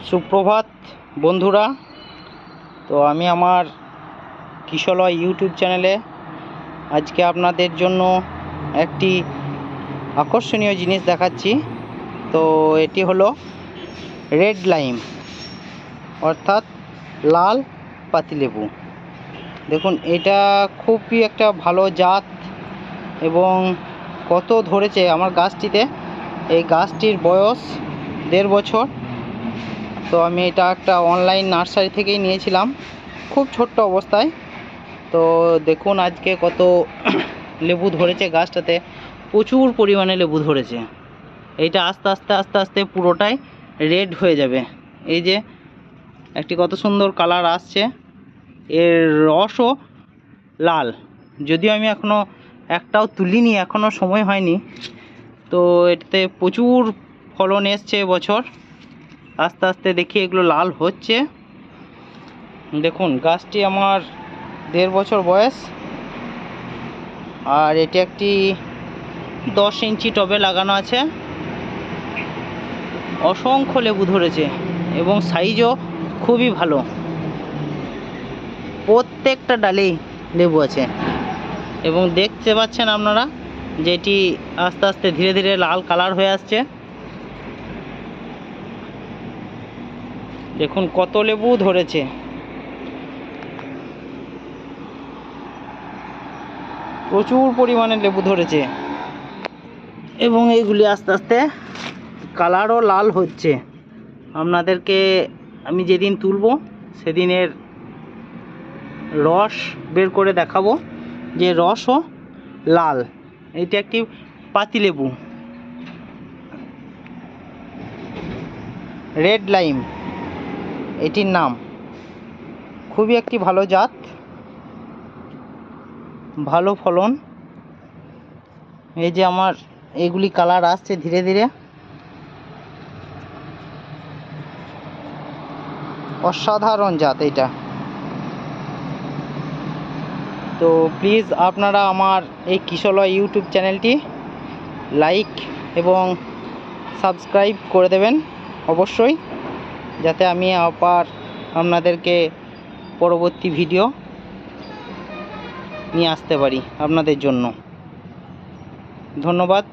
সুপ্রভাত বন্ধুরা। তো আমি আমার কিশলয় ইউটিউব চ্যানেলে আজকে আপনাদের জন্য একটি আকর্ষণীয় জিনিস দেখাচ্ছি। তো এটি হলো রেড লাইম অর্থাৎ লাল পাতিলেবু। দেখুন, এটা খুবই একটা ভালো জাত এবং কত ধরেছে আমার গাছটিতে। এই গাছটির বয়স 1.5 বছর। তো আমি এটা একটা অনলাইন নার্সারি থেকেই নিয়েছিলাম, খুব ছোট্ট অবস্থায়। তো দেখুন আজকে কত লেবু ধরেছে গাছটাতে, প্রচুর পরিমাণে লেবু ধরেছে। এইটা আস্তে আস্তে আস্তে আস্তে পুরোটাই রেড হয়ে যাবে। এই যে একটি কত সুন্দর কালার আসছে, এর রসও লাল। যদিও আমি এখনও একটাও তুলিনি, এখনও সময় হয়নি। তো এটাতে প্রচুর ফলন এসছে এবছর। আস্তে আস্তে দেখি এগুলো লাল হচ্ছে। দেখুন, গাছটি আমার 1.5 বছর বয়স, আর এটি একটি 10 ইঞ্চি টবে লাগানো আছে। অসংখ্য লেবু ধরেছে এবং সাইজও খুবই ভালো, প্রত্যেকটা ডালেই লেবু আছে। এবং দেখতে পাচ্ছেন আপনারা যে এটি আস্তে আস্তে ধীরে ধীরে লাল কালার হয়ে আসছে। দেখুন কত লেবু ধরেছে, প্রচুর পরিমাণে লেবু ধরেছে এবং এইগুলি আস্তে আস্তে কালারও লাল হচ্ছে। আপনাদেরকে আমি যেদিন তুলব সেদিনের রস বের করে দেখাবো যে রসও লাল। এটি একটি পাতিলেবু, রেড লাইম এটির নাম। খুবই একটি ভালো জাত, ভালো ফলন। এই যে আমার এগুলি কালার আসছে ধীরে ধীরে, অসাধারণ জাত এটা। তো প্লিজ আপনারা আমার এই কিশলয় ইউটিউব চ্যানেলটি লাইক এবং সাবস্ক্রাইব করে দেবেন অবশ্যই, যাতে আমি আবার আপনাদেরকে পরবর্তী ভিডিও নিয়ে আসতে পারি আপনাদের জন্য। ধন্যবাদ।